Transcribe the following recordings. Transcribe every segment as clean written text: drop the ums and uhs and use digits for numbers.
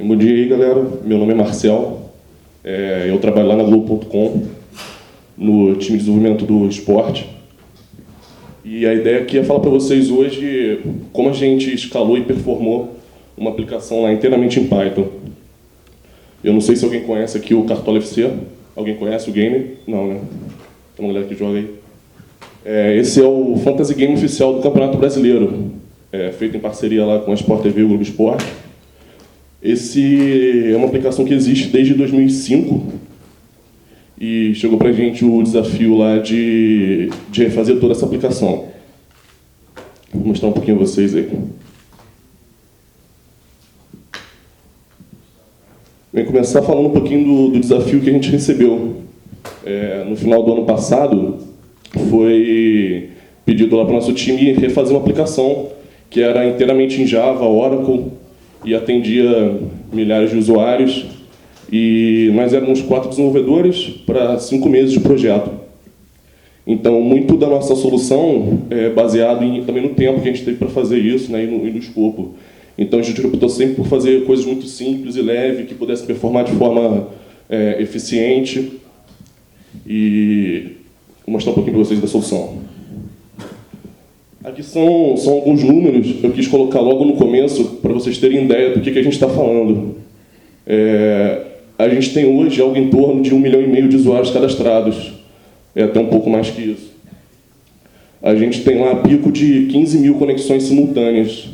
Bom dia aí, galera. Meu nome é Marcel. Eu trabalho lá na Globo.com, no time de desenvolvimento do esporte. E a ideia aqui é falar para vocês hoje como a gente escalou e performou uma aplicação lá inteiramente em Python. Eu não sei se alguém conhece aqui o Cartola FC. Alguém conhece o game? Não, né? Tem uma galera que joga aí. Esse é o fantasy game oficial do Campeonato Brasileiro, feito em parceria lá com a Sport TV e o Globo Esporte. Esse é uma aplicação que existe desde 2005 e chegou para a gente o desafio lá de refazer toda essa aplicação. Vou mostrar um pouquinho a vocês aí. Vou começar falando um pouquinho do desafio que a gente recebeu. No final do ano passado, foi pedido lá para o nosso time refazer uma aplicação que era inteiramente em Java, Oracle, e atendia milhares de usuários. E nós éramos 4 desenvolvedores para 5 meses de projeto. Então, muito da nossa solução é baseado também no tempo que a gente teve para fazer isso, né, e no escopo. Então, a gente optou sempre por fazer coisas muito simples e leves, que pudessem performar de forma eficiente. E vou mostrar um pouquinho para vocês da solução. Aqui são alguns números, eu quis colocar logo no começo, para vocês terem ideia do que a gente está falando. A gente tem hoje algo em torno de 1,5 milhão de usuários cadastrados, até um pouco mais que isso. A gente tem lá pico de 15 mil conexões simultâneas,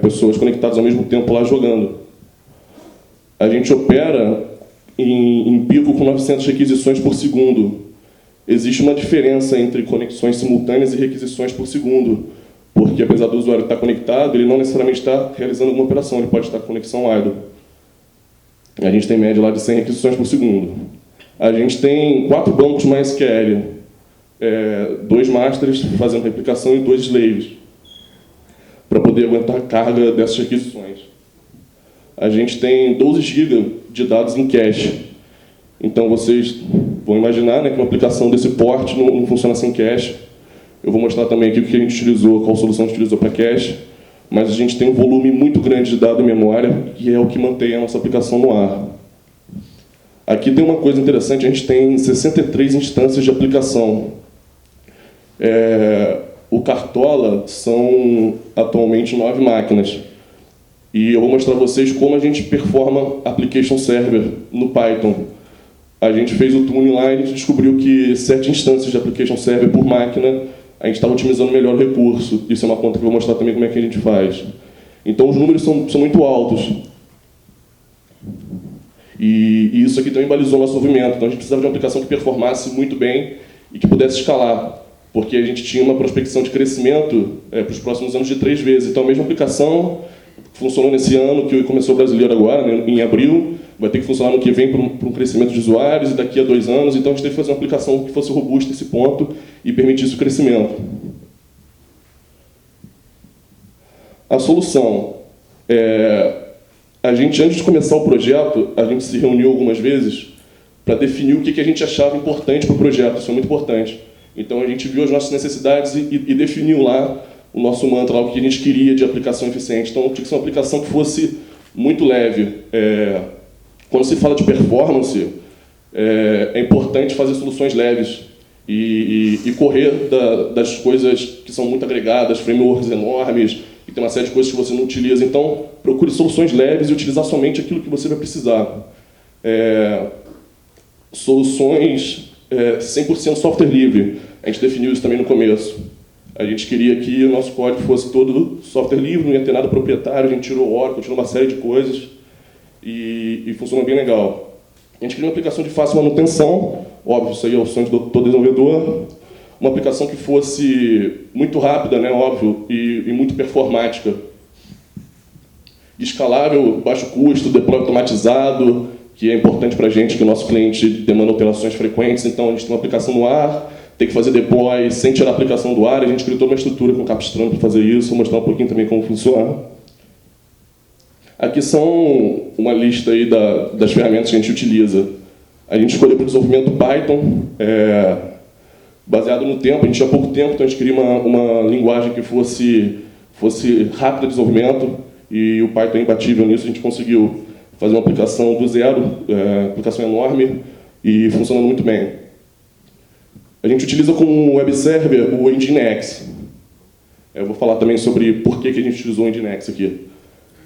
pessoas conectadas ao mesmo tempo lá jogando. A gente opera em pico com 900 requisições por segundo. Existe uma diferença entre conexões simultâneas e requisições por segundo, porque apesar do usuário estar conectado, ele não necessariamente está realizando alguma operação, ele pode estar com conexão idle. A gente tem média lá de 100 requisições por segundo. A gente tem 4 bancos MySQL, 2 masters fazendo replicação e 2 slaves, para poder aguentar a carga dessas requisições. A gente tem 12 GB de dados em cache. Então, vocês vão imaginar, né, que uma aplicação desse porte não funciona sem cache. Eu vou mostrar também aqui o que a gente utilizou, qual solução a gente utilizou para cache. Mas a gente tem um volume muito grande de dados em memória, que é o que mantém a nossa aplicação no ar. Aqui tem uma coisa interessante, a gente tem 63 instâncias de aplicação. O Cartola são atualmente 9 máquinas. E eu vou mostrar para vocês como a gente performa Application Server no Python. A gente fez o tuning lá e a gente descobriu que 7 instâncias de Application Server por máquina, a gente estava otimizando melhor o recurso. Isso é uma conta que eu vou mostrar também como é que a gente faz. Então, os números são muito altos. E isso aqui também balizou o nosso movimento. Então, a gente precisava de uma aplicação que performasse muito bem e que pudesse escalar, porque a gente tinha uma prospecção de crescimento para os próximos anos de 3 vezes. Então, a mesma aplicação funcionou nesse ano, que começou o brasileiro agora, né, em abril, vai ter que funcionar no que vem para um crescimento de usuários e daqui a 2 anos. Então, a gente teve que fazer uma aplicação que fosse robusta nesse ponto e permitisse o crescimento. A solução. A gente, antes de começar o projeto, a gente se reuniu algumas vezes para definir o que a gente achava importante para o projeto. Isso é muito importante. Então, a gente viu as nossas necessidades e definiu lá o nosso mantra, lá, o que a gente queria de aplicação eficiente. Então, tinha que ser uma aplicação que fosse muito leve. Quando se fala de performance, é importante fazer soluções leves e correr das coisas que são muito agregadas, frameworks enormes, e tem uma série de coisas que você não utiliza. Então, procure soluções leves e utilizar somente aquilo que você vai precisar. Soluções 100% software livre. A gente definiu isso também no começo. A gente queria que o nosso código fosse todo software livre, não ia ter nada proprietário, a gente tirou o Oracle, tirou uma série de coisas e funcionou bem legal. A gente queria uma aplicação de fácil manutenção, óbvio, isso aí é o sonho de todo desenvolvedor. Uma aplicação que fosse muito rápida, né, óbvio, e muito performática. Escalável, baixo custo, deploy automatizado, que é importante para a gente, que o nosso cliente demanda operações frequentes, então a gente tem uma aplicação no ar, tem que fazer deploy sem tirar a aplicação do ar, a gente criou toda uma estrutura com Capstran para fazer isso, vou mostrar um pouquinho também como funciona. Aqui são uma lista aí das ferramentas que a gente utiliza. A gente escolheu para o desenvolvimento Python, baseado no tempo, a gente tinha pouco tempo, então a gente queria uma linguagem que fosse rápida de desenvolvimento, e o Python é imbatível nisso, a gente conseguiu fazer uma aplicação do zero, aplicação enorme e funcionando muito bem. A gente utiliza como web server o Nginx. Eu vou falar também sobre por que a gente utilizou o Nginx aqui.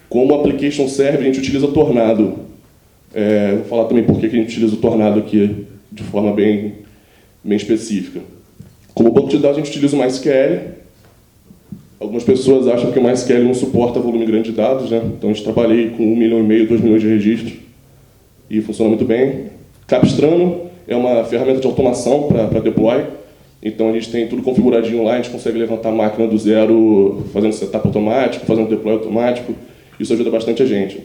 Como application server, a gente utiliza Tornado. Vou falar também por que a gente utiliza o Tornado aqui de forma bem específica. Como banco de dados, a gente utiliza o MySQL. Algumas pessoas acham que o MySQL não suporta volume grande de dados, né? Então, a gente trabalhei com 1,5 milhão, 2 milhões de registros e funciona muito bem. Capistrano é uma ferramenta de automação para deploy. Então, a gente tem tudo configuradinho lá, a gente consegue levantar a máquina do zero, fazendo setup automático, fazendo deploy automático. Isso ajuda bastante a gente.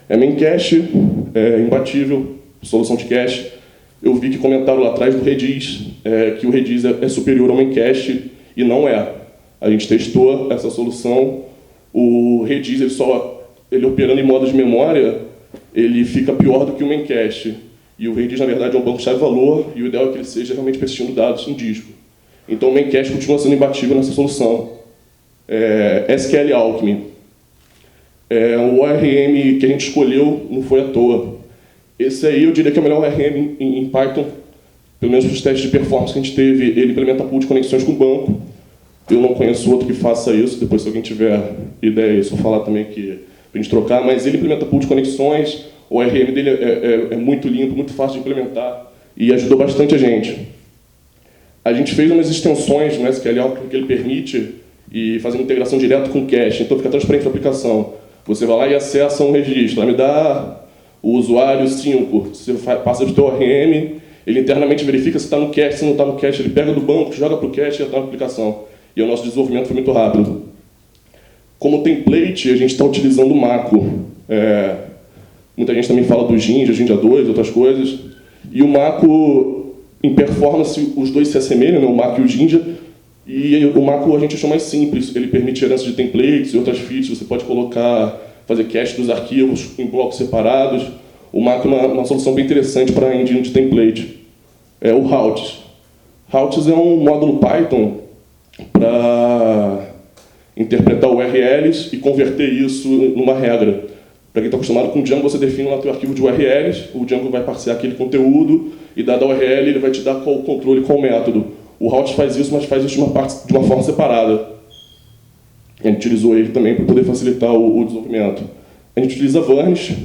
Memcache é imbatível, solução de cache. Eu vi que comentaram lá atrás do Redis, que o Redis é superior ao Memcache, e não é. A gente testou essa solução. O Redis, ele operando em modo de memória, ele fica pior do que o Memcache. E o Redis, na verdade, é um banco chave-valor, e o ideal é que ele seja realmente persistindo dados em disco. Então, o Memcache continua sendo imbatível nessa solução. SQL Alchemy. O ORM que a gente escolheu não foi à toa. Esse aí, eu diria que é o melhor ORM em Python, pelo menos para os testes de performance que a gente teve. Ele implementa pool de conexões com o banco. Eu não conheço outro que faça isso. Depois, se alguém tiver ideia, é só falar também para a gente trocar. Mas ele implementa pool de conexões. O ORM dele é muito limpo, muito fácil de implementar e ajudou bastante a gente. A gente fez umas extensões no SQL Alchemy que ele permite e fazer uma integração direta com o cache. Então, fica transparente a aplicação. Você vai lá e acessa um registro. Me dá o usuário 5. Você passa do teu ORM, ele internamente verifica se está no cache, se não está no cache. Ele pega do banco, joga para o cache e já está na aplicação. E o nosso desenvolvimento foi muito rápido. Como template, a gente está utilizando o Mako. Muita gente também fala do Jinja, Jinja 2, outras coisas. E o Mako, em performance, os dois se assemelham, né? O Mako e o Jinja. E o Mako a gente achou mais simples. Ele permite herança de templates e outras features. Você pode fazer cache dos arquivos em blocos separados. O Mako é uma solução bem interessante para a engine de template. O Routes. Routes é um módulo Python para interpretar URLs e converter isso numa regra. Para quem está acostumado com o Django, você define lá o seu arquivo de URLs, o Django vai parsear aquele conteúdo e, dada a URL, ele vai te dar qual o controle, qual o método. O Routes faz isso, mas faz isso de uma forma separada. A gente utilizou ele também para poder facilitar o desenvolvimento. A gente utiliza Varnish.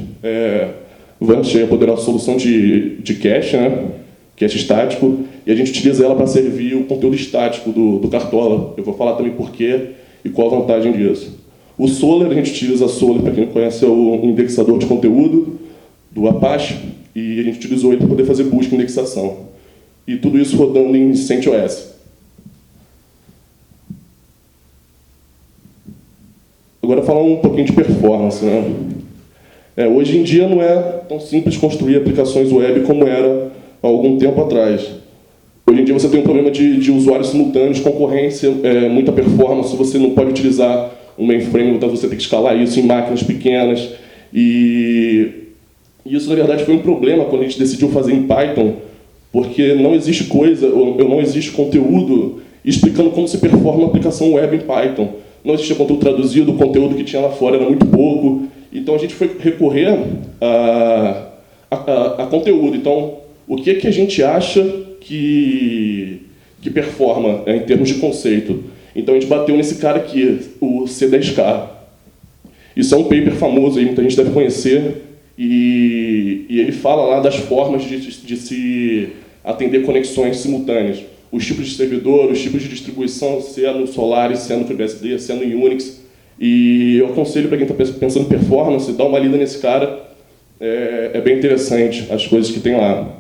Varnish é a poderosa solução de cache, né? Cache estático. E a gente utiliza ela para servir o conteúdo estático do Cartola. Eu vou falar também por quê e qual a vantagem disso. O Solr, a gente utiliza Solr, para quem não conhece, é o indexador de conteúdo do Apache. E a gente utilizou ele para poder fazer busca e indexação. E tudo isso rodando em CentOS. Agora, falar um pouquinho de performance, né? Hoje em dia não é tão simples construir aplicações web como era há algum tempo atrás. Hoje em dia você tem um problema de usuários simultâneos, concorrência, muita performance, você não pode utilizar um mainframe, então você tem que escalar isso em máquinas pequenas. E isso, na verdade, foi um problema quando a gente decidiu fazer em Python, porque não existe não existe conteúdo explicando como se performa uma aplicação web em Python. Não existia conteúdo traduzido, o conteúdo que tinha lá fora era muito pouco. Então, a gente foi recorrer a conteúdo. Então, o que a gente acha que performa em termos de conceito? Então, a gente bateu nesse cara aqui, o C10K. Isso é um paper famoso, aí muita gente deve conhecer. E ele fala lá das formas de se atender conexões simultâneas. Os tipos de servidor, os tipos de distribuição, se é no Solaris, se é no FreeBSD, se é no Unix. E eu aconselho para quem está pensando em performance, dar uma lida nesse cara. É bem interessante as coisas que tem lá.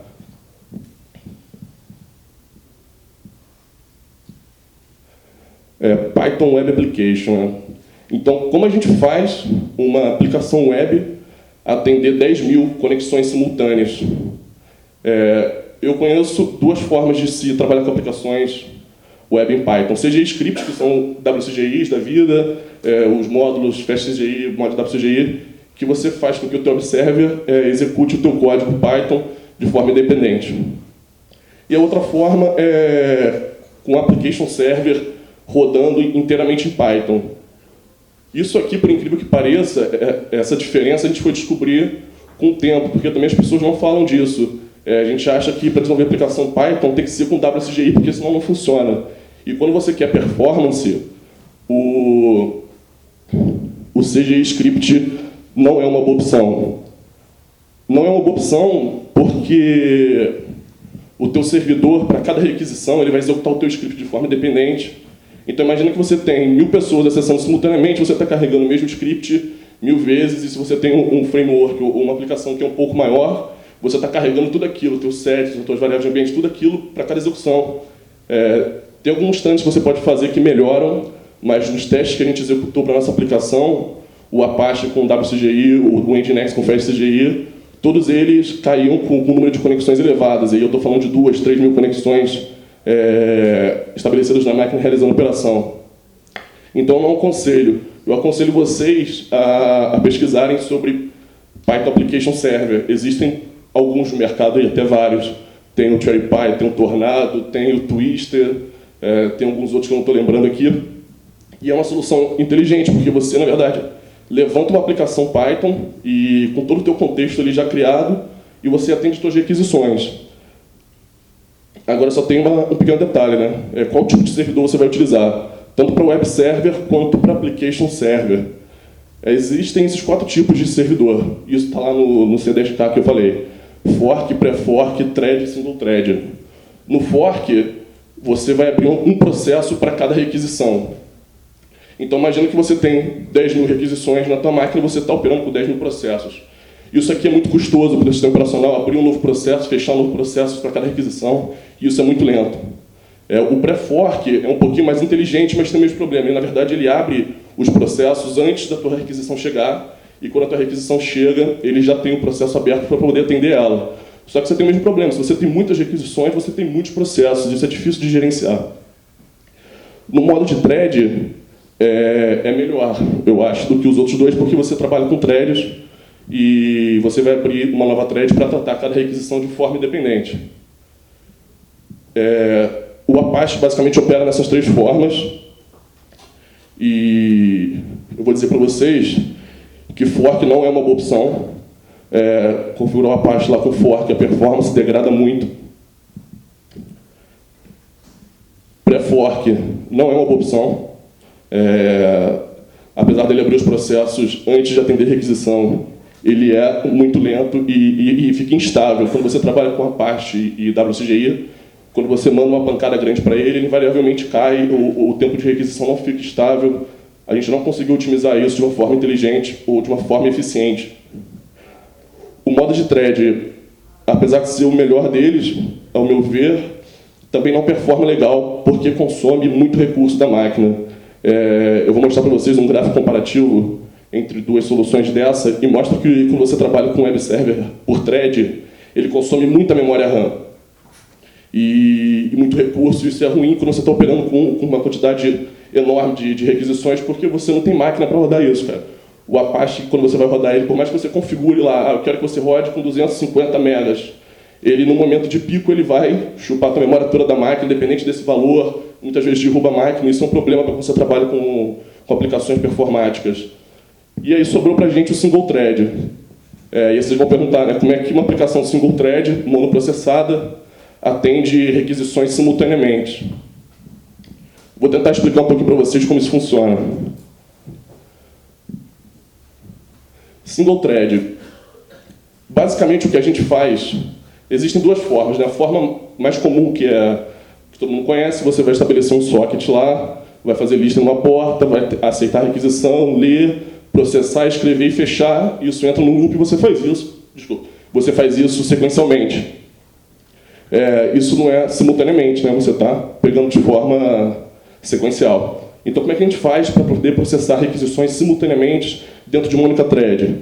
Python Web Application. Né? Então, como a gente faz uma aplicação web atender 10 mil conexões simultâneas? Eu conheço duas formas de se trabalhar com aplicações web em Python. CGI scripts, que são WCGIs da vida, os módulos FastCGI, módulo WCGI, que você faz com que o teu web server execute o teu código Python de forma independente. E a outra forma é com o application server rodando inteiramente em Python. Isso aqui, por incrível que pareça, essa diferença a gente foi descobrir com o tempo, porque também as pessoas não falam disso. A gente acha que para desenvolver aplicação Python tem que ser com WSGI, porque senão não funciona. E quando você quer performance, o CGI Script não é uma boa opção. Não é uma boa opção porque o teu servidor, para cada requisição, ele vai executar o teu script de forma independente. Então, imagina que você tem 1000 pessoas acessando simultaneamente, você está carregando o mesmo script 1000 vezes, e se você tem um framework ou uma aplicação que é um pouco maior, você está carregando tudo aquilo, teus sets, as tuas variáveis de ambiente, tudo aquilo para cada execução. Tem alguns trâmites que você pode fazer que melhoram, mas nos testes que a gente executou para a nossa aplicação, o Apache com WCGI, o Nginx com FastCGI, todos eles caíam com um número de conexões elevadas. E aí eu estou falando de 2, 3 mil conexões estabelecidas na máquina realizando a operação. Então, não aconselho. Eu aconselho vocês a pesquisarem sobre Python Application Server. Existem alguns no mercado, e até vários. Tem o CherryPy, tem o Tornado, tem o Twister, tem alguns outros que eu não estou lembrando aqui. E é uma solução inteligente, porque você, na verdade, levanta uma aplicação Python e com todo o teu contexto ali já criado, e você atende suas requisições. Agora só tem um pequeno detalhe, né? Qual tipo de servidor você vai utilizar? Tanto para Web Server quanto para Application Server. Existem esses 4 tipos de servidor. Isso está lá no C10K que eu falei. Fork, pré-fork, thread e single thread. No fork, você vai abrir um processo para cada requisição. Então, imagina que você tem 10 mil requisições na tua máquina e você está operando com 10 mil processos. Isso aqui é muito custoso para o sistema operacional, abrir um novo processo, fechar um novo processo para cada requisição, e isso é muito lento. O pré-fork é um pouquinho mais inteligente, mas tem o mesmo problema. Na verdade, ele abre os processos antes da tua requisição chegar, e quando a tua requisição chega, ele já tem o processo aberto para poder atender ela. Só que você tem o mesmo problema. Se você tem muitas requisições, você tem muitos processos, isso é difícil de gerenciar. No modo de thread, é melhor, eu acho, do que os outros dois, porque você trabalha com threads e você vai abrir uma nova thread para tratar cada requisição de forma independente. O Apache basicamente opera nessas 3 formas, e eu vou dizer para vocês que fork não é uma boa opção. Configurar o Apache lá com fork, a performance degrada muito. Pré-fork não é uma boa opção. Apesar dele abrir os processos antes de atender requisição, ele é muito lento e fica instável. Quando você trabalha com Apache e WCGI, quando você manda uma pancada grande para ele, ele invariavelmente cai, o tempo de requisição não fica estável. A gente não conseguiu otimizar isso de uma forma inteligente ou de uma forma eficiente. O modo de thread, apesar de ser o melhor deles, ao meu ver, também não performa legal, porque consome muito recurso da máquina. Eu vou mostrar para vocês um gráfico comparativo entre 2 soluções dessa, e mostra que quando você trabalha com web server por thread, ele consome muita memória RAM e muito recurso. Isso é ruim quando você está operando com uma quantidade enorme de requisições, porque você não tem máquina para rodar isso, cara. O Apache, quando você vai rodar ele, por mais que você configure lá, eu quero que você rode com 250 megas, ele, no momento de pico, ele vai chupar a memória toda da máquina, independente desse valor, muitas vezes derruba a máquina. Isso é um problema para quando você trabalha com aplicações performáticas. E aí sobrou para a gente o single thread. E vocês vão perguntar, né, como é que uma aplicação single thread, monoprocessada, atende requisições simultaneamente. Vou tentar explicar um pouquinho para vocês como isso funciona. Single thread. Basicamente, o que a gente faz, existem 2 formas, né? A forma mais comum, que todo mundo conhece, você vai estabelecer um socket lá, vai fazer lista numa porta, vai aceitar a requisição, ler, processar, escrever e fechar. Isso entra no loop e você faz isso. Desculpa. Você faz isso sequencialmente. Isso não é simultaneamente, né? Você está pegando de forma sequencial. Então, como é que a gente faz para poder processar requisições simultaneamente dentro de uma única thread?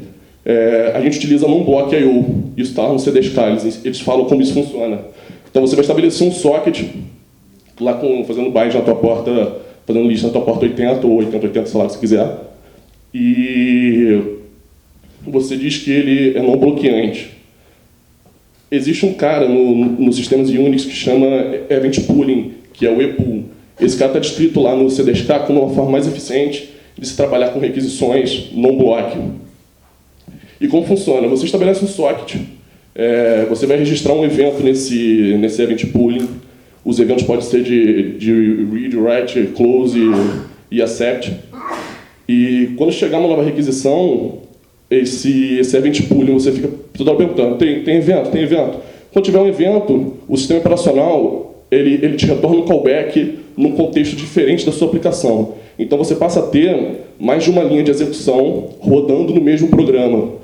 A gente utiliza non-block.io. Isso está no C10K, eles falam como isso funciona. Então, você vai estabelecer um socket, lá fazendo bind na tua porta, fazendo lista na tua porta 80 ou 8080, sei lá, se quiser. E você diz que ele é não bloqueante. Existe um cara nos sistemas Unix que chama Event Pooling, que é o epool. Esse cara está descrito lá no C10K como uma forma mais eficiente de de se trabalhar com requisições non-block. E como funciona? Você estabelece um socket, você vai registrar um evento nesse event pooling. Os eventos podem ser de read, write, close e accept. E quando chegar uma nova requisição, esse event pooling, você fica toda hora perguntando, tem evento? Tem evento? Quando tiver um evento, o sistema operacional ele te retorna um callback num contexto diferente da sua aplicação. Então você passa a ter mais de uma linha de execução rodando no mesmo programa.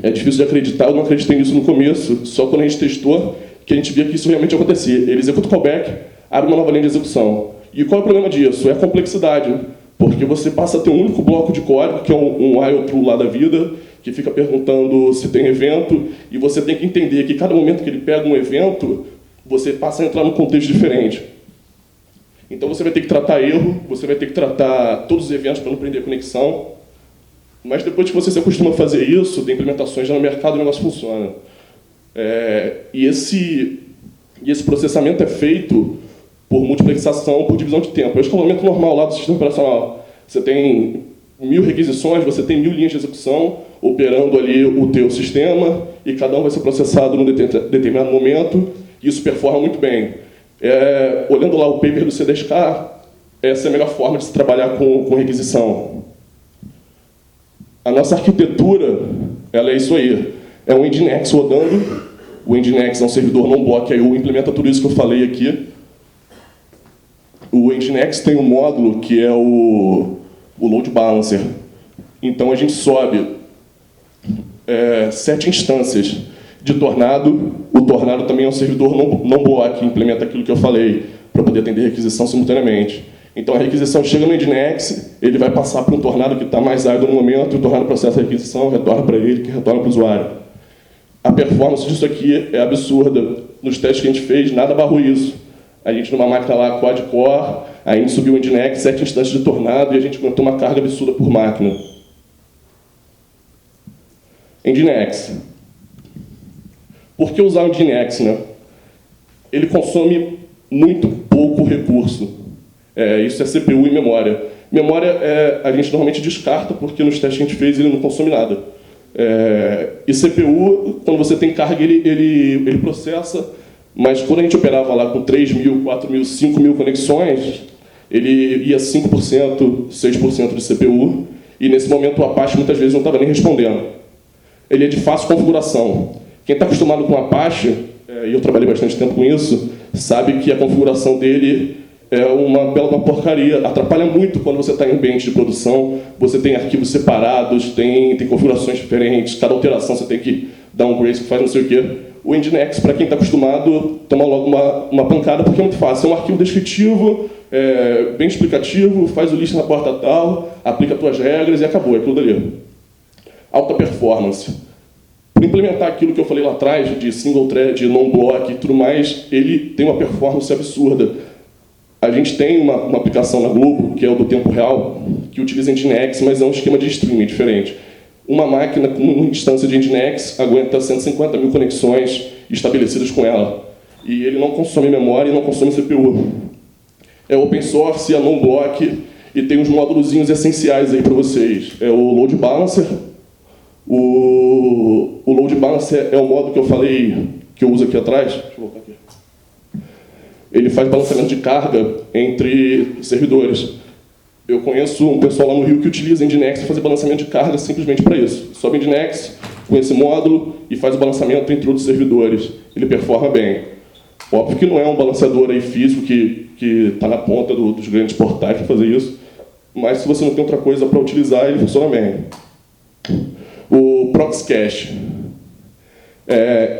É difícil de acreditar, eu não acreditei nisso no começo, só quando a gente testou que a gente via que isso realmente acontecia. Ele executa o callback, abre uma nova linha de execução. E qual é o problema disso? É a complexidade, porque você passa a ter um único bloco de código, que é um while true lá da vida, que fica perguntando se tem evento, e você tem que entender que cada momento que ele pega um evento, você passa a entrar num contexto diferente. Então você vai ter que tratar erro, você vai ter que tratar todos os eventos para não prender a conexão, mas depois que você se acostuma a fazer isso, tem implementações já no mercado, o negócio funciona. E esse processamento é feito por multiplexação, por divisão de tempo. É o escalonamento normal lá do sistema operacional. Você tem 1000 requisições, você tem 1000 linhas de execução operando ali o teu sistema, e cada um vai ser processado num determinado momento, e isso performa muito bem. Olhando lá o paper do C10K, essa é a melhor forma de se trabalhar com requisição. A nossa arquitetura, ela é isso aí. É um Nginx rodando. O Nginx é um servidor non-block, aí implementa tudo isso que eu falei aqui. O Nginx tem um módulo que é o load balancer. Então a gente sobe 7 instâncias de Tornado. O Tornado também é um servidor non-block, que implementa aquilo que eu falei, para poder atender requisição simultaneamente. Então a requisição chega no Nginx, ele vai passar para um Tornado que está mais árido no momento, e o Tornado processa a requisição, retorna para ele, que retorna para o usuário. A performance disso aqui é absurda. Nos testes que a gente fez, nada barrou isso. A gente, numa máquina lá, quad-core, a gente subiu o Nginx, 7 instâncias de Tornado, e a gente aguentou uma carga absurda por máquina. Nginx. Por que usar o Nginx, né? Ele consome muito pouco recurso. Isso é CPU e memória. Memória a gente normalmente descarta, porque nos testes que a gente fez ele não consome nada. E CPU, quando você tem carga, ele processa, mas quando a gente operava lá com 3.000, 4.000, 5.000 conexões, ele ia 5%, 6% de CPU, e nesse momento o Apache muitas vezes não estava nem respondendo. Ele é de fácil configuração. Quem está acostumado com o Apache, e eu trabalhei bastante tempo com isso, sabe que a configuração dele é uma bela porcaria. Atrapalha muito quando você está em ambiente de produção. Você tem arquivos separados, tem configurações diferentes, cada alteração você tem que dar um brace que faz não sei o quê. O Nginx, para quem está acostumado, toma logo uma pancada, porque é muito fácil. É um arquivo descritivo, bem explicativo, faz o list na porta tal, aplica as tuas regras e acabou, é tudo ali. Alta performance. Para implementar aquilo que eu falei lá atrás, de single thread, non-block e tudo mais, ele tem uma performance absurda. A gente tem uma aplicação na Globo, que é o do tempo real, que utiliza Nginx, mas é um esquema de streaming diferente. Uma máquina com uma instância de Nginx aguenta 150.000 conexões estabelecidas com ela. E ele não consome memória e não consome CPU. É open source, é non-block, e tem uns módulozinhos essenciais aí para vocês. É o load balancer. O load balancer é o módulo que eu falei, que eu uso aqui atrás. Deixa eu voltar aqui. Ele faz balanceamento de carga entre servidores. Eu conheço um pessoal lá no Rio que utiliza Nginx para fazer balanceamento de carga simplesmente para isso. Sobe Nginx com esse módulo e faz o balanceamento entre outros servidores. Ele performa bem. Óbvio que não é um balanceador aí físico que está na ponta dos grandes portais para fazer isso, mas se você não tem outra coisa para utilizar, ele funciona bem. O Proxy Cache.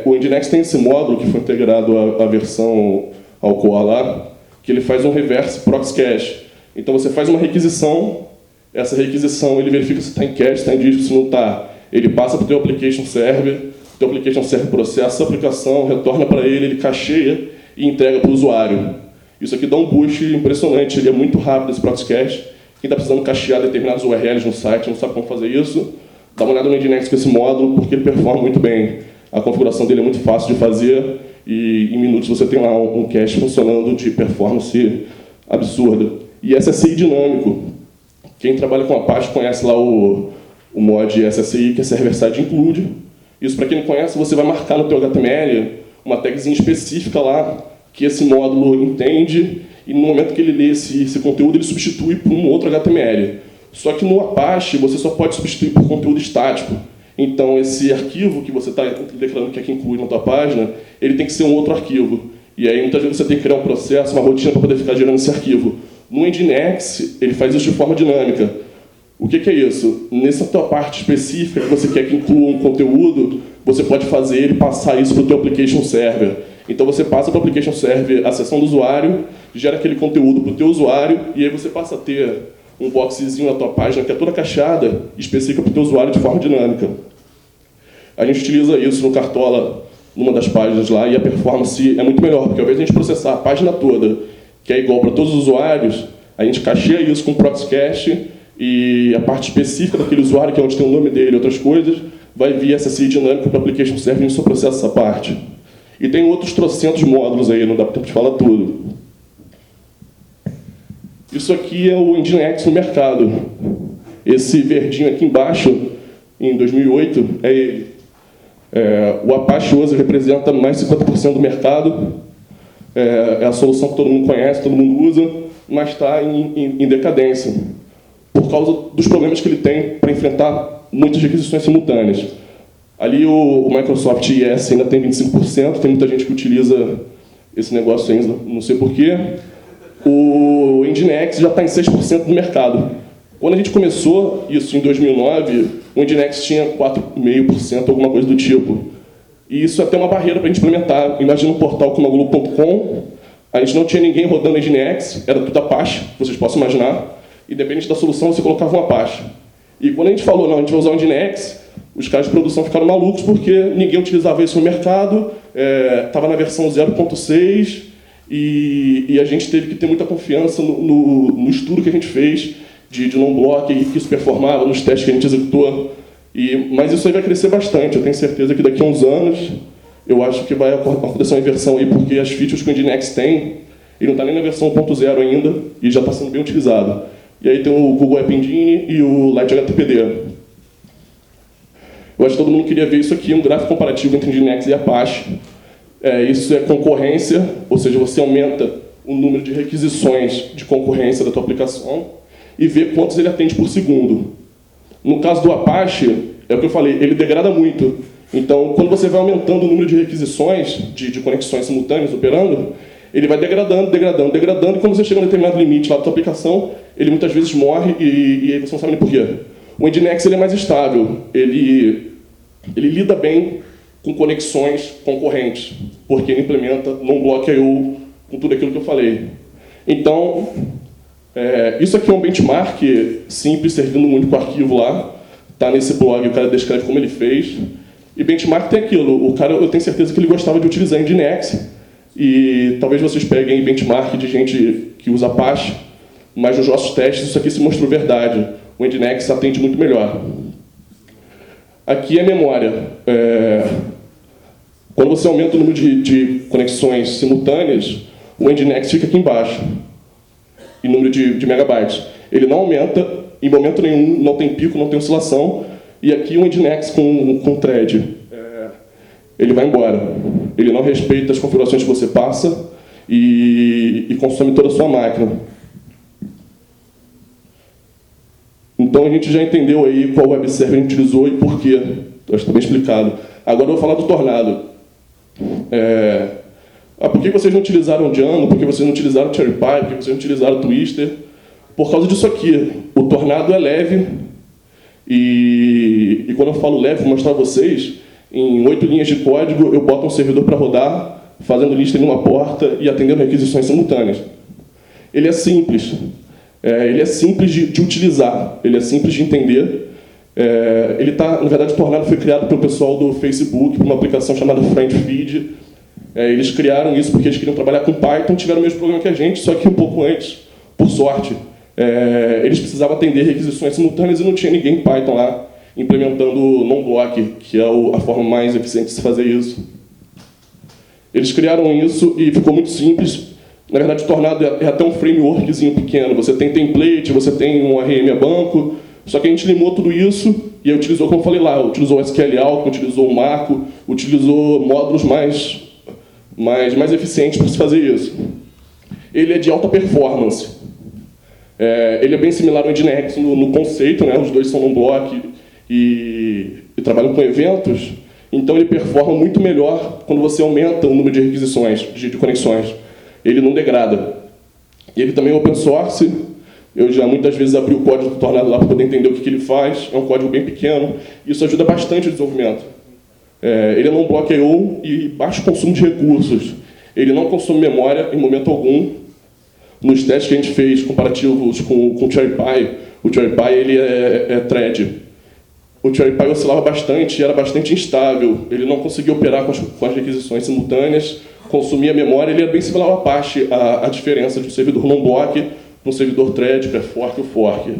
O Nginx tem esse módulo que foi integrado à versão ao core lá, que ele faz um reverse proxy cache. Então você faz uma requisição, essa requisição ele verifica se está em cache, se está em disco, se não está. Ele passa para o teu application server processa a aplicação, retorna para ele cacheia e entrega para o usuário. Isso aqui dá um boost impressionante, ele é muito rápido esse proxy cache. Quem está precisando cachear determinados URLs no site não sabe como fazer isso, dá uma olhada no Nginx com esse módulo, porque ele performa muito bem. A configuração dele é muito fácil de fazer, e em minutos você tem lá um cache funcionando de performance absurda. E SSI dinâmico. Quem trabalha com Apache conhece lá o mod SSI, que é Server-Side Include. Isso, para quem não conhece, você vai marcar no teu HTML uma tagzinha específica lá, que esse módulo entende, e no momento que ele lê esse conteúdo, ele substitui por um outro HTML. Só que no Apache, você só pode substituir por conteúdo estático. Então, esse arquivo que você está declarando que é que inclui na tua página, ele tem que ser um outro arquivo. E aí, muitas vezes, você tem que criar um processo, uma rotina para poder ficar gerando esse arquivo. No Nginx, ele faz isso de forma dinâmica. O que é isso? Nessa tua parte específica que você quer que inclua um conteúdo, você pode fazer ele passar isso para o teu application server. Então você passa para o application server a seção do usuário, gera aquele conteúdo para o teu usuário, e aí você passa a ter um boxezinho na tua página que é toda cacheada, específica para o teu usuário de forma dinâmica. A gente utiliza isso no Cartola, numa das páginas lá, e a performance é muito melhor, porque ao invés de a gente processar a página toda, que é igual para todos os usuários, a gente cacheia isso com proxy cache, e a parte específica daquele usuário, que é onde tem o nome dele e outras coisas, vai via SSI dinâmico para o application server e só processa essa parte. E tem outros trocentos módulos aí, não dá tempo de falar tudo. Isso aqui é o Nginx no mercado. Esse verdinho aqui embaixo, em 2008, é ele. O Apache hoje representa mais de 50% do mercado. É a solução que todo mundo conhece, todo mundo usa, mas está em decadência, por causa dos problemas que ele tem para enfrentar muitas requisições simultâneas. Ali o Microsoft IS ainda tem 25%, tem muita gente que utiliza esse negócio ainda, não sei porquê. O Nginx já está em 6% do mercado. Quando a gente começou isso em 2009, o Nginx tinha 4,5%, alguma coisa do tipo. E isso é até uma barreira para a gente implementar. Imagina um portal como a Globo.com, a gente não tinha ninguém rodando Nginx, era tudo Apache, vocês possam imaginar. Independente da solução, você colocava um Apache. E quando a gente falou, não, a gente vai usar o Nginx, os caras de produção ficaram malucos porque ninguém utilizava isso no mercado, estava na versão 0.6, e a gente teve que ter muita confiança no estudo que a gente fez de non-block, e que isso performava nos testes que a gente executou. Mas isso aí vai crescer bastante, eu tenho certeza que daqui a uns anos, eu acho que vai acontecer uma inversão aí, porque as features que o Nginx tem, ele não está nem na versão 1.0 ainda, e já está sendo bem utilizado. E aí tem o Google App Engine e o LightHTTPD. Eu acho que todo mundo queria ver isso aqui, um gráfico comparativo entre Nginx e Apache. Isso é concorrência, ou seja, você aumenta o número de requisições de concorrência da tua aplicação e vê quantos ele atende por segundo. No caso do Apache, é o que eu falei, ele degrada muito. Então, quando você vai aumentando o número de requisições, de conexões simultâneas operando, ele vai degradando, e quando você chega a um determinado limite lá da tua aplicação, ele muitas vezes morre e aí você não sabe nem por quê. O Nginx ele é mais estável, ele lida bem com conexões concorrentes, porque ele implementa non-block I/O com tudo aquilo que eu falei. Então, isso aqui é um benchmark simples, servindo muito com o arquivo lá. Está nesse blog, o cara descreve como ele fez. E benchmark tem aquilo, o cara, eu tenho certeza que ele gostava de utilizar Nginx, e talvez vocês peguem benchmark de gente que usa Apache, mas nos nossos testes isso aqui se mostrou verdade. O Nginx atende muito melhor. Aqui é memória. Quando você aumenta o número de conexões simultâneas, o Nginx fica aqui embaixo, em número de megabytes. Ele não aumenta, em momento nenhum, não tem pico, não tem oscilação, e aqui o Nginx com thread, ele vai embora. Ele não respeita as configurações que você passa e consome toda a sua máquina. Então a gente já entendeu aí qual web server a gente utilizou e por quê. Acho que está bem explicado. Agora eu vou falar do Tornado. Por que vocês não utilizaram Django? Por que vocês não utilizaram CherryPy? Por que vocês não utilizaram Twister? Por causa disso aqui. O Tornado é leve. E quando eu falo leve, vou mostrar a vocês, em 8 linhas de código, eu boto um servidor para rodar, fazendo lista em uma porta e atendendo requisições simultâneas. Ele é simples. Ele é simples de utilizar. Ele é simples de entender. Na verdade, o Tornado foi criado pelo pessoal do Facebook, por uma aplicação chamada FriendFeed. Eles criaram isso porque eles queriam trabalhar com Python, tiveram o mesmo problema que a gente, só que um pouco antes, por sorte. Eles precisavam atender requisições simultâneas e não tinha ninguém em Python lá implementando non-block, que é a forma mais eficiente de se fazer isso. Eles criaram isso e ficou muito simples. Na verdade, o Tornado é até um frameworkzinho pequeno. Você tem template, você tem um RM a banco, só que a gente limou tudo isso e utilizou, como eu falei lá, utilizou o SQL Alchemy, utilizou o Marco, utilizou módulos mais eficientes para se fazer isso. Ele é de alta performance. Ele é bem similar ao Nginx no conceito, né? Os dois são num bloco e trabalham com eventos, então ele performa muito melhor quando você aumenta o número de requisições, de conexões. Ele não degrada. Ele também é open source. Eu já muitas vezes abri o código do Tornado lá para poder entender o que ele faz. É um código bem pequeno. Isso ajuda bastante o desenvolvimento. Ele é non-block I/O e baixo consumo de recursos. Ele não consome memória em momento algum. Nos testes que a gente fez comparativos com o CherryPy, o CherryPy ele é thread. O CherryPy oscilava bastante e era bastante instável. Ele não conseguia operar com as requisições simultâneas, consumia memória. Ele era bem similar ao Apache, a diferença de um servidor non-block para um servidor thread, pré-fork ou fork.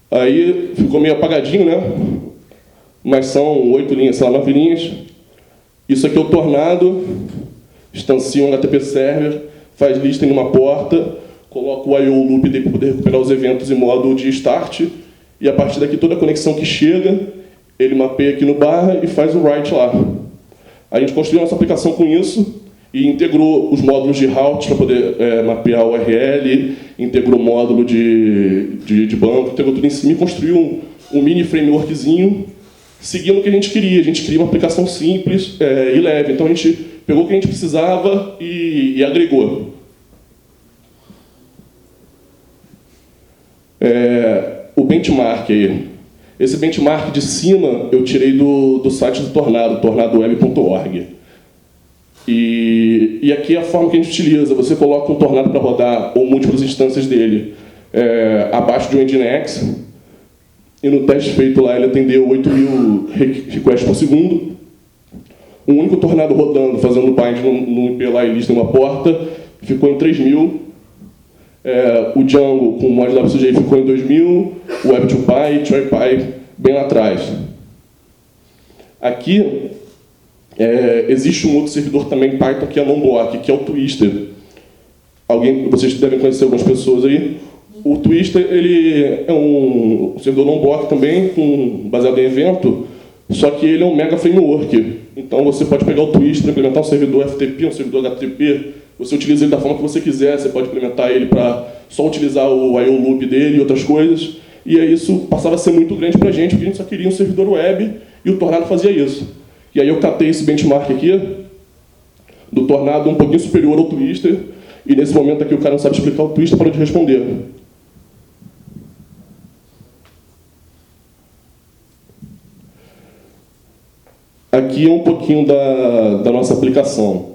Aí ficou meio apagadinho, né? Mas são 8 linhas, sei lá, 9 linhas. Isso aqui é o Tornado, instancia um HTTP server, faz lista em uma porta, coloca o I/O loop dele para poder recuperar os eventos em modo de start, e a partir daqui toda a conexão que chega, ele mapeia aqui no barra e faz o write lá. A gente construiu nossa aplicação com isso e integrou os módulos de route para poder mapear o URL, integrou o módulo de banco, integrou tudo em cima e construiu um mini frameworkzinho seguindo o que a gente queria. A gente queria uma aplicação simples e leve. Então a gente pegou o que a gente precisava e agregou. O benchmark aí. Esse benchmark de cima eu tirei do site do Tornado, tornadoweb.org. E aqui é a forma que a gente utiliza. Você coloca um Tornado para rodar, ou múltiplas instâncias dele, abaixo de um Nginx. E no teste feito lá, ele atendeu 8.000 requests por segundo. Um único Tornado rodando, fazendo bind no IP lá e lista em uma porta, ficou em 3.000. O Django com o mod WSGI ficou em 2.000. O Web2Py, CherryPy, bem lá atrás. Aqui, existe um outro servidor também Python que é non-block, que é o Twister. Vocês devem conhecer algumas pessoas aí. O Twister ele é um servidor non-block também, baseado em evento, só que ele é um mega framework. Então você pode pegar o Twister, implementar um servidor FTP, um servidor HTTP, você utiliza ele da forma que você quiser, você pode implementar ele para só utilizar o I/O loop dele e outras coisas. E aí isso passava a ser muito grande para a gente, porque a gente só queria um servidor web e o Tornado fazia isso. E aí eu catei esse benchmark aqui, do Tornado um pouquinho superior ao Twister, e nesse momento aqui o cara não sabe explicar o Twister, para de responder. Aqui é um pouquinho da nossa aplicação.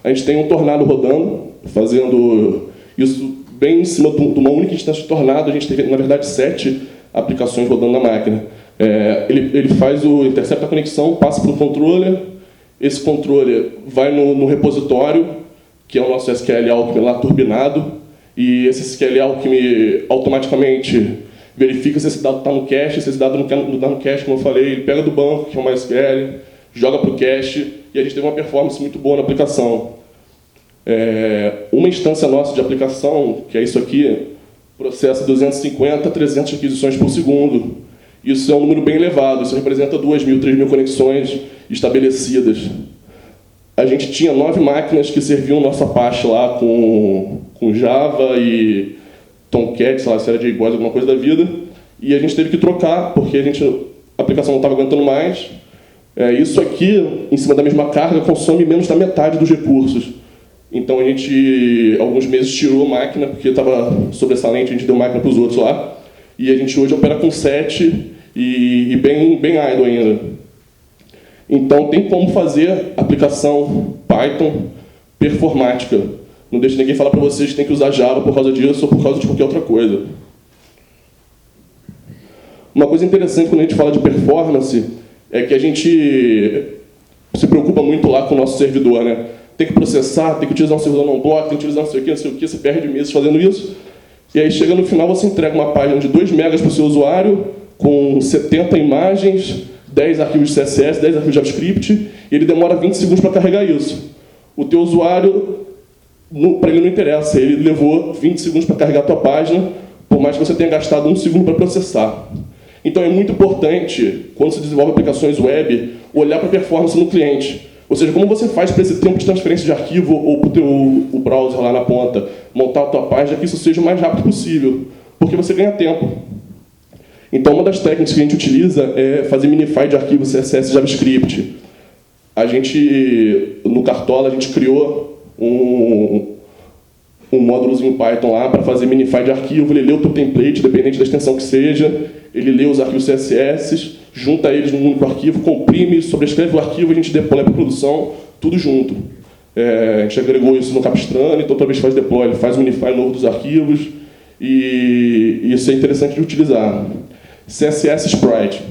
A gente tem um Tornado rodando, fazendo isso bem em cima de uma única instância de Tornado. A gente teve, na verdade, 7 aplicações rodando na máquina. Ele intercepta a conexão, passa para um controller. Esse controller vai no repositório, que é o nosso SQL Alchemy lá turbinado. E esse SQL Alchemy automaticamente verifica se esse dado está no cache. Se esse dado não está no cache, como eu falei, ele pega do banco, que é o MySQL, joga para o cache, e a gente teve uma performance muito boa na aplicação. Uma instância nossa de aplicação, que é isso aqui, processa 250 a 300 requisições por segundo. Isso é um número bem elevado, isso representa 2.000, 3.000 conexões estabelecidas. A gente tinha 9 máquinas que serviam nosso Apache lá com Java e Tomcat, sei lá, se era JBoss, alguma coisa da vida, e a gente teve que trocar, porque a aplicação não estava aguentando mais. Isso aqui, em cima da mesma carga, consome menos da metade dos recursos. Então a gente, alguns meses, tirou a máquina, porque estava sobressalente, a gente deu máquina para os outros lá, e a gente hoje opera com 7 e bem idle ainda. Então tem como fazer aplicação Python performática. Não deixe ninguém falar para vocês que tem que usar Java por causa disso ou por causa de qualquer outra coisa. Uma coisa interessante quando a gente fala de performance é que a gente se preocupa muito lá com o nosso servidor, né? Tem que processar, tem que utilizar um servidor non-block, tem que utilizar não sei o que, você perde meses fazendo isso. E aí chega no final, você entrega uma página de 2 megas para o seu usuário, com 70 imagens, 10 arquivos CSS, 10 arquivos JavaScript, e ele demora 20 segundos para carregar isso. O teu usuário, para ele não interessa, ele levou 20 segundos para carregar a tua página, por mais que você tenha gastado 1 segundo para processar. Então é muito importante, quando se desenvolve aplicações web, olhar para a performance no cliente. Ou seja, como você faz para esse tempo de transferência de arquivo ou para o browser lá na ponta montar a tua página, que isso seja o mais rápido possível, porque você ganha tempo. Então, uma das técnicas que a gente utiliza é fazer minify de arquivos CSS e JavaScript. A gente, no Cartola, a gente criou um módulozinho Python lá para fazer minify de arquivo. Ele lê o teu template, dependente da extensão que seja, ele lê os arquivos CSS, junta eles num único arquivo, comprime, sobrescreve o arquivo, a gente deploy para produção, tudo junto. A gente agregou isso no Capistrano, então toda vez que faz deploy, ele faz um minify novo dos arquivos, e isso é interessante de utilizar. CSS Sprite.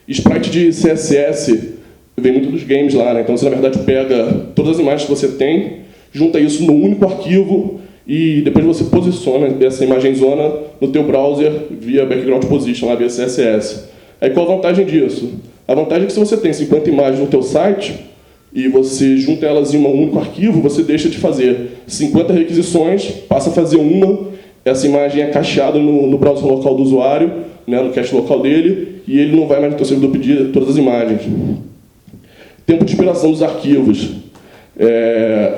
Sprite de CSS vem muito dos games lá, né? Então você, na verdade, pega todas as imagens que você tem, junta isso num único arquivo e depois você posiciona essa imagenzona no teu browser via background position, lá via CSS. Aí qual a vantagem disso? A vantagem é que se você tem 50 imagens no teu site e você junta elas em um único arquivo, você deixa de fazer 50 requisições, passa a fazer uma. Essa imagem é cacheada no browser local do usuário, né, no cache local dele, e ele não vai mais no teu servidor pedir todas as imagens. Tempo de expiração dos arquivos.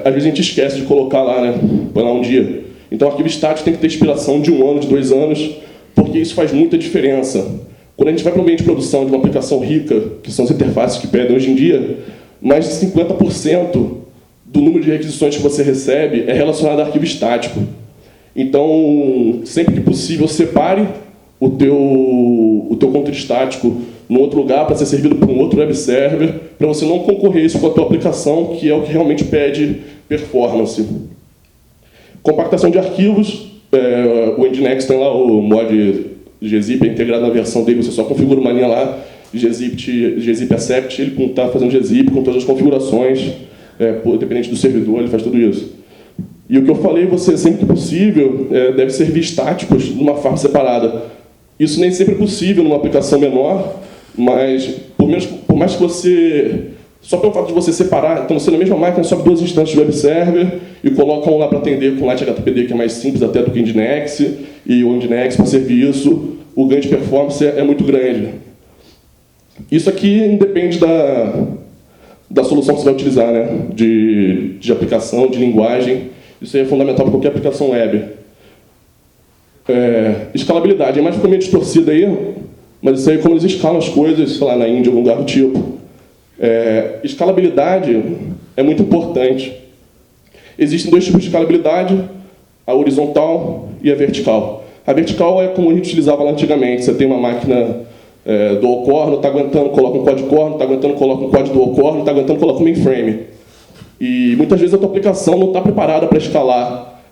Às vezes a gente esquece de colocar lá, né, põe lá um dia. Então o arquivo estático tem que ter expiração de 1 ano, de 2 anos, porque isso faz muita diferença. Quando a gente vai para o ambiente de produção de uma aplicação rica, que são as interfaces que pedem hoje em dia, mais de 50% do número de requisições que você recebe é relacionado a arquivo estático. Então, sempre que possível, separe o teu conteúdo estático num outro lugar para ser servido por um outro web server, para você não concorrer isso com a tua aplicação, que é o que realmente pede performance. Compactação de arquivos. O Nginx tem lá o mod gzip, é integrado na versão dele, você só configura uma linha lá, gzip accept, ele está fazendo gzip com todas as configurações, dependente do servidor, ele faz tudo isso. E o que eu falei, você, sempre que possível, deve servir estáticos numa farm separada. Isso nem sempre é possível numa aplicação menor, mas por mais que você... Só pelo fato de você separar, então você na mesma máquina sobe 2 instâncias de web server e coloca um lá para atender com Lite HTTPD, que é mais simples até do que o Nginx, e o Nginx para servir isso, o ganho de performance é muito grande. Isso aqui independe da solução que você vai utilizar, né? de aplicação, de linguagem. Isso aí é fundamental para qualquer aplicação web. Escalabilidade. A imagem ficou meio distorcida aí, mas isso aí é como eles escalam as coisas, sei lá, na Índia, algum lugar do tipo. Escalabilidade é muito importante. Existem 2 tipos de escalabilidade, a horizontal e a vertical. A vertical é como a gente utilizava lá antigamente. Você tem uma máquina dual core, não está aguentando, coloca um quad-core, não está aguentando, coloca um quad dual core, não está aguentando, coloca um mainframe. E muitas vezes a tua aplicação não está preparada para escalar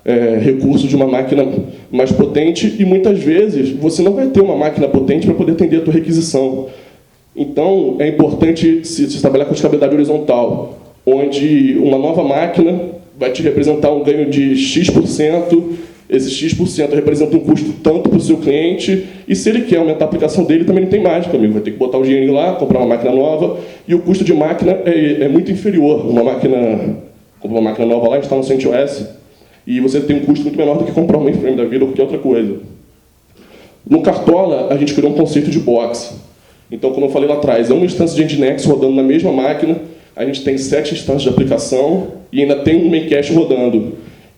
recursos de uma máquina mais potente e muitas vezes você não vai ter uma máquina potente para poder atender a tua requisição. Então, é importante se trabalhar com escalabilidade horizontal, onde uma nova máquina vai te representar um ganho de X%, esse X% representa um custo tanto para o seu cliente, e se ele quer aumentar a aplicação dele, também não tem mágica, amigo. Vai ter que botar o dinheiro lá, comprar uma máquina nova, e o custo de máquina é muito inferior. Comprar uma máquina nova lá, instalar no CentOS, e você tem um custo muito menor do que comprar um mainframe da vida ou qualquer outra coisa. No Cartola, a gente criou um conceito de box. Então, como eu falei lá atrás, é uma instância de Nginx rodando na mesma máquina, a gente tem 7 instâncias de aplicação, e ainda tem um main cache rodando.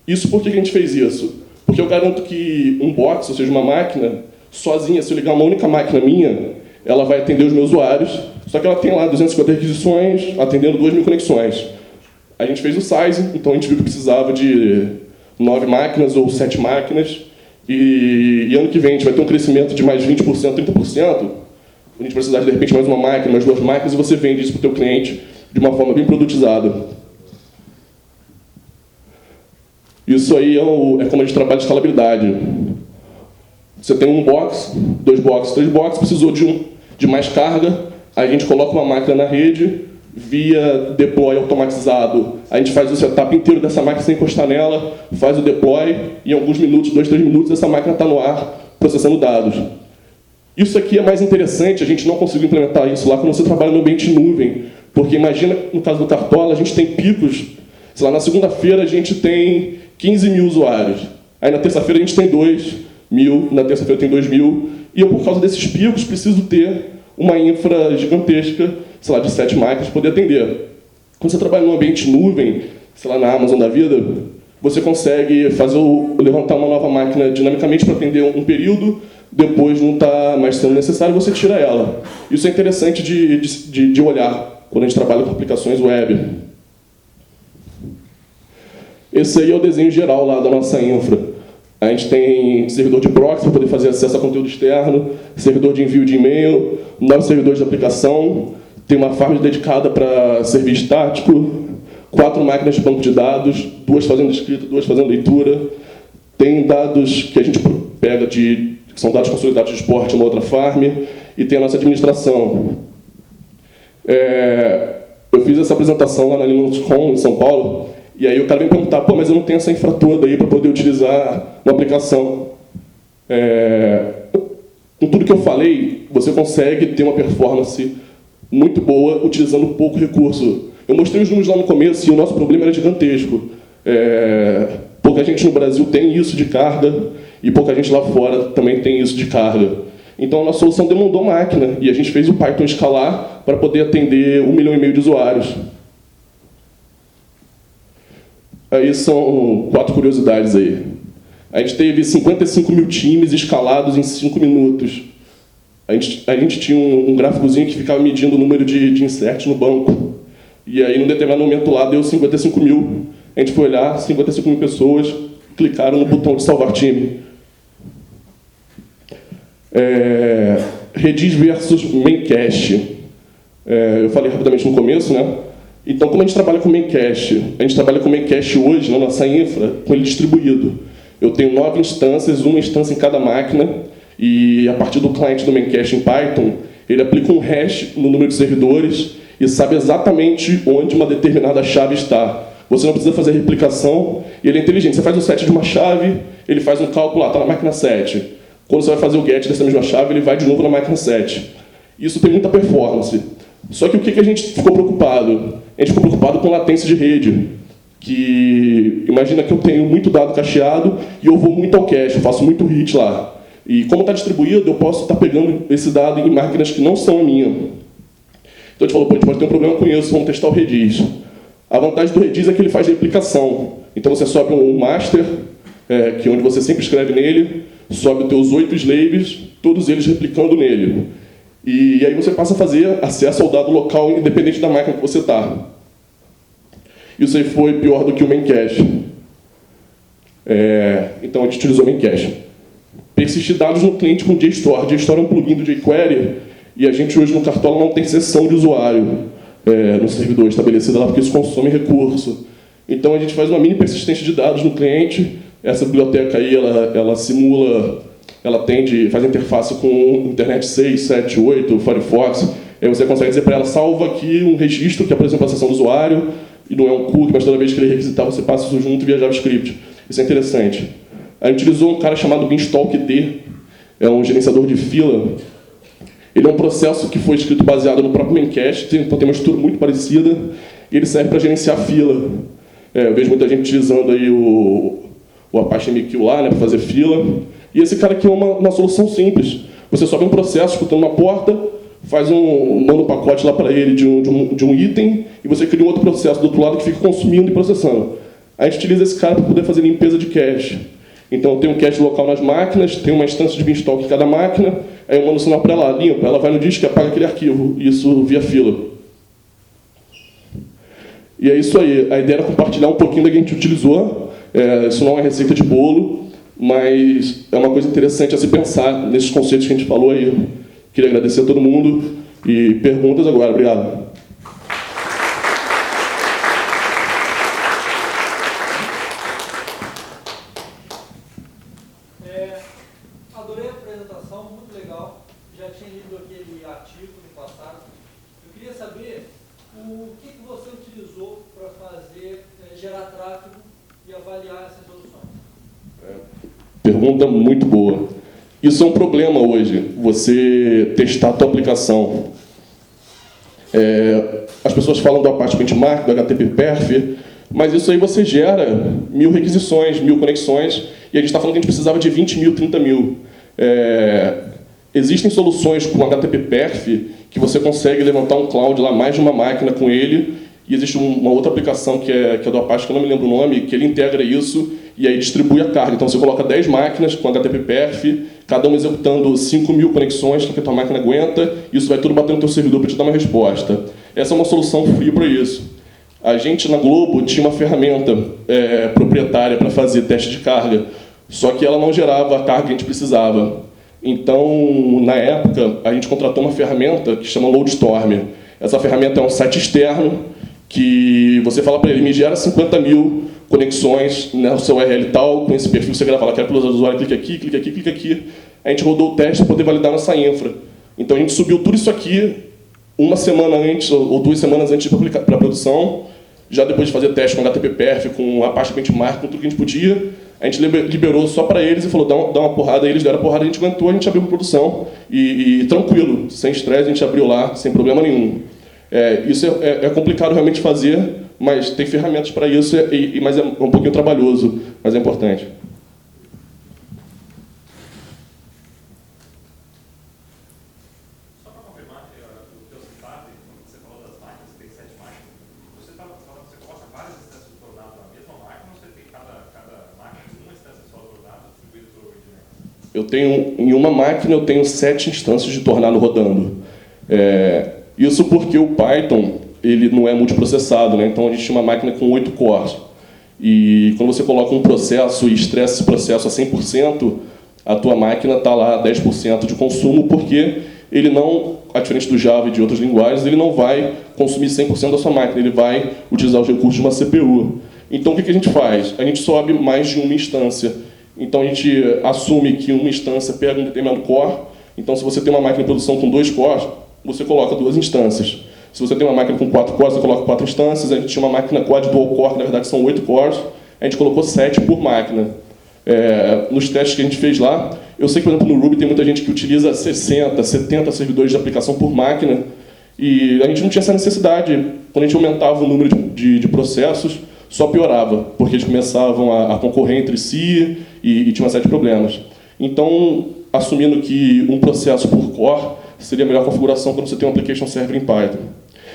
Isso por que a gente fez isso? Porque eu garanto que um box, ou seja, uma máquina, sozinha, se eu ligar uma única máquina minha, ela vai atender os meus usuários, só que ela tem lá 250 requisições, atendendo 2.000 conexões. A gente fez o size, então a gente viu que precisava de 9 máquinas ou 7 máquinas, e ano que vem a gente vai ter um crescimento de mais 20%, 30%, a gente precisar de repente mais uma máquina, mais 2 máquinas, e você vende isso para o teu cliente de uma forma bem produtizada. Isso aí é como a gente trabalha de escalabilidade. Você tem um box, 2 boxes, 3 boxes, precisou de mais carga, a gente coloca uma máquina na rede, via deploy automatizado, a gente faz o setup inteiro dessa máquina sem encostar nela, faz o deploy, e em alguns minutos, 2, 3 minutos, essa máquina está no ar processando dados. Isso aqui é mais interessante, a gente não conseguiu implementar isso lá quando você trabalha no ambiente nuvem, porque imagina, no caso do Cartola, a gente tem picos, sei lá, na segunda-feira a gente tem 15 mil usuários, aí na terça-feira a gente tem 2 mil, na terça-feira tem 2 mil, e eu, por causa desses picos, preciso ter uma infra gigantesca, sei lá, de 7 máquinas para poder atender. Quando você trabalha no ambiente nuvem, sei lá, na Amazon da vida, você consegue levantar uma nova máquina dinamicamente para atender um período, depois não está mais sendo necessário, você tira ela. Isso é interessante de olhar quando a gente trabalha com aplicações web. Esse aí é o desenho geral lá da nossa infra. A gente tem servidor de proxy para poder fazer acesso a conteúdo externo, servidor de envio de e-mail, 9 servidores de aplicação, tem uma farm dedicada para serviço estático, 4 máquinas de banco de dados, 2 fazendo escrita, 2 fazendo leitura. Tem dados que a gente pega que são dados consolidados de esporte, uma outra farm, e tem a nossa administração. Eu fiz essa apresentação lá na LinuxCon, em São Paulo, e aí o cara vem perguntar, pô, mas eu não tenho essa infra toda aí para poder utilizar uma aplicação. Com tudo que eu falei, você consegue ter uma performance muito boa utilizando pouco recurso. Eu mostrei os números lá no começo e o nosso problema era gigantesco. Pouca gente no Brasil tem isso de carga e pouca gente lá fora também tem isso de carga. Então a nossa solução demandou máquina e a gente fez o Python escalar para poder atender 1,5 milhão de usuários. Aí são 4 curiosidades aí. A gente teve 55 mil times escalados em 5 minutos. A gente tinha um gráficozinho que ficava medindo o número de inserts no banco. E aí, num determinado momento lá, deu 55 mil. A gente foi olhar, 55 mil pessoas clicaram no botão de salvar time. Redis versus Memcache. Eu falei rapidamente no começo, né? Então, como a gente trabalha com Memcache? A gente trabalha com Memcache hoje, na nossa infra, com ele distribuído. Eu tenho 9 instâncias, uma instância em cada máquina, e a partir do cliente do Memcache em Python, ele aplica um hash no número de servidores e sabe exatamente onde uma determinada chave está. Você não precisa fazer replicação, e ele é inteligente. Você faz o set de uma chave, ele faz um cálculo lá, está na máquina 7. Quando você vai fazer o get dessa mesma chave, ele vai de novo na máquina 7. Isso tem muita performance. Só que o que a gente ficou preocupado? A gente ficou preocupado com latência de rede. Que imagina que eu tenho muito dado cacheado e eu vou muito ao cache, eu faço muito hit lá. E como está distribuído, eu posso estar pegando esse dado em máquinas que não são a minha. Então a gente falou, pô, a gente pode ter um problema com isso, vamos testar o Redis. A vantagem do Redis é que ele faz replicação. Então você sobe um master, que é onde você sempre escreve nele, sobe os teus 8 slaves, todos eles replicando nele. E aí você passa a fazer acesso ao dado local, independente da máquina que você está. Isso aí foi pior do que o Memcache. Então a gente utilizou o Memcache. Persistir dados no cliente com JSTOR. JSTOR é um plugin do jQuery, e a gente hoje no Cartola não tem sessão de usuário no servidor estabelecida lá, porque isso consome recurso. Então a gente faz uma mini persistência de dados no cliente. Essa biblioteca aí, ela simula, ela faz interface com Internet 6, 7, 8, Firefox. Aí você consegue dizer para ela, salva aqui um registro que apresenta a sessão do usuário, e não é um cookie, mas toda vez que ele requisitar, você passa isso junto via JavaScript. Isso é interessante. A gente utilizou um cara chamado Beanstalk-D, é um gerenciador de fila. Ele é um processo que foi escrito baseado no próprio Memcache, então tem uma estrutura muito parecida, e ele serve para gerenciar fila. Eu vejo muita gente utilizando aí o Apache MQ lá, né, para fazer fila. E esse cara aqui é uma solução simples. Você sobe um processo escutando uma porta, manda um pacote lá para ele de um item, e você cria um outro processo do outro lado que fica consumindo e processando. A gente utiliza esse cara para poder fazer limpeza de cache. Então tem um cache local nas máquinas, tem uma instância de Beanstalk em cada máquina, aí eu mando o sinal para ela, limpa, ela vai no disco e apaga aquele arquivo, isso via fila. E é isso aí, a ideia era compartilhar um pouquinho da que a gente utilizou. Isso não é receita de bolo, mas é uma coisa interessante a se pensar nesses conceitos que a gente falou aí. Queria agradecer a todo mundo e perguntas agora. Obrigado. Adorei a apresentação, muito legal. Já tinha lido aquele artigo no passado. Eu queria saber o que você utilizou para fazer, gerar tráfego e avaliar essas soluções. Pergunta muito boa. Isso é um problema hoje, você testar a tua aplicação. As pessoas falam do Apache Benchmark, do HTTP/Perf, mas isso aí você gera 1000 requisições, 1000 conexões, e a gente está falando que a gente precisava de 20 mil, 30 mil. Existem soluções com HTTP/Perf que você consegue levantar um cloud lá, mais de uma máquina com ele, e existe uma outra aplicação que é do Apache, que eu não me lembro o nome, que ele integra isso e aí distribui a carga. Então você coloca 10 máquinas com HTTP/Perf, cada um executando 5.000 conexões que a tua máquina aguenta, e isso vai tudo bater no teu servidor para te dar uma resposta. Essa é uma solução free para isso. A gente, na Globo, tinha uma ferramenta proprietária para fazer teste de carga, só que ela não gerava a carga que a gente precisava. Então, na época, a gente contratou uma ferramenta que chama Loadstorm. Essa ferramenta é um site externo que você fala para ele, me gera 50 mil conexões no seu URL tal, com esse perfil você grava lá, quero pelos usuários, clica aqui, clica aqui, clica aqui. A gente rodou o teste para poder validar nossa infra. Então, a gente subiu tudo isso aqui uma semana antes, ou 2 semanas antes de ir para a produção, já depois de fazer teste com HTTP/Perf, com Apache Benchmark, com tudo que a gente podia, a gente liberou só para eles e falou, dá uma porrada, eles deram a porrada, a gente aguentou, a gente abriu para produção, e tranquilo, sem estresse, a gente abriu lá, sem problema nenhum. Isso é complicado realmente fazer, mas tem ferramentas para isso, mas é um pouquinho trabalhoso, mas é importante. Só para confirmar, o teu setup, quando você falou das máquinas, você tem 7 máquinas, você coloca várias instâncias de tornado na mesma máquina, ou você tem cada máquina de uma instância só de tornado distribuída para o Nginx? Em uma máquina eu tenho 7 instâncias de tornado rodando. Isso porque o Python ele não é multiprocessado, né? Então a gente tinha uma máquina com 8 cores. E quando você coloca um processo e estressa esse processo a 100%, a tua máquina está lá 10% de consumo, porque ele não, a diferente do Java e de outras linguagens, ele não vai consumir 100% da sua máquina, ele vai utilizar os recursos de uma CPU. Então o que a gente faz? A gente sobe mais de uma instância. Então a gente assume que uma instância pega um determinado core. Então se você tem uma máquina de produção com 2 cores, você coloca 2 instâncias. Se você tem uma máquina com 4 cores, você coloca 4 instâncias. A gente tinha uma máquina quad dual core, que na verdade são 8 cores. A gente colocou 7 por máquina. Nos testes que a gente fez lá, eu sei que, por exemplo, no Ruby tem muita gente que utiliza 60, 70 servidores de aplicação por máquina. E a gente não tinha essa necessidade. Quando a gente aumentava o número de processos, só piorava, porque eles começavam a concorrer entre si e tinha uma série de problemas. Então, assumindo que um processo por core seria a melhor configuração quando você tem um application server em Python.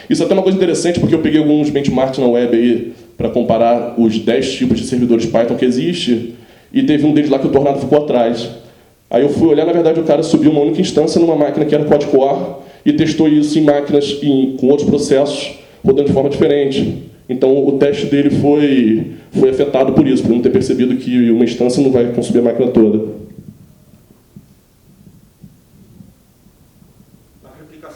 Isso é até uma coisa interessante, porque eu peguei alguns benchmarks na web aí para comparar os 10 tipos de servidores Python que existe, e teve um deles lá que o tornado ficou atrás. Aí eu fui olhar, na verdade o cara subiu uma única instância numa máquina que era quad-core e testou isso em máquinas com outros processos rodando de forma diferente. Então o teste dele foi afetado por isso, por não ter percebido que uma instância não vai consumir a máquina toda.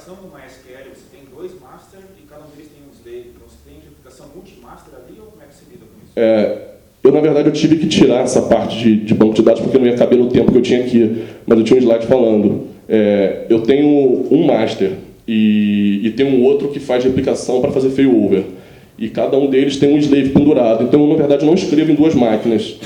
No MySQL, você tem 2 master e cada um deles tem um slave. Então você tem replicação multi-master ali, ou como é que você lida com isso? Eu, na verdade, eu tive que tirar essa parte de banco de dados porque não ia caber no tempo que eu tinha aqui. Mas eu tinha um slide falando. Eu tenho um master e tenho um outro que faz replicação para fazer failover. E cada um deles tem um slave pendurado. Então, eu, na verdade, não escrevo em 2 máquinas.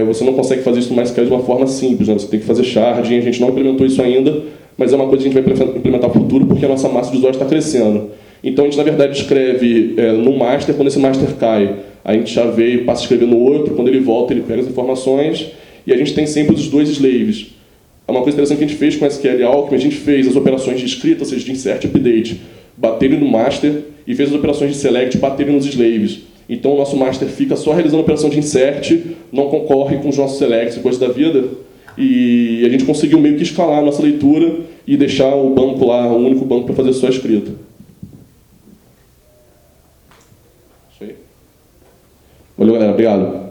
Você não consegue fazer isso no MySQL de uma forma simples, né? Você tem que fazer sharding, a gente não implementou isso ainda, mas é uma coisa que a gente vai implementar no futuro porque a nossa massa de usuários está crescendo. Então a gente, na verdade, escreve no master, quando esse master cai, a gente chaveia e passa a escrever no outro, quando ele volta ele pega as informações, e a gente tem sempre os 2 slaves. É uma coisa interessante que a gente fez com SQL Alchemy, a gente fez as operações de escrita, ou seja, de insert e update, baterem no master, e fez as operações de select, baterem nos slaves. Então o nosso master fica só realizando a operação de insert, não concorre com os nossos selects e coisas da vida, e a gente conseguiu meio que escalar a nossa leitura e deixar o banco lá, o único banco para fazer só a escrita. Isso aí. Valeu, galera. Obrigado.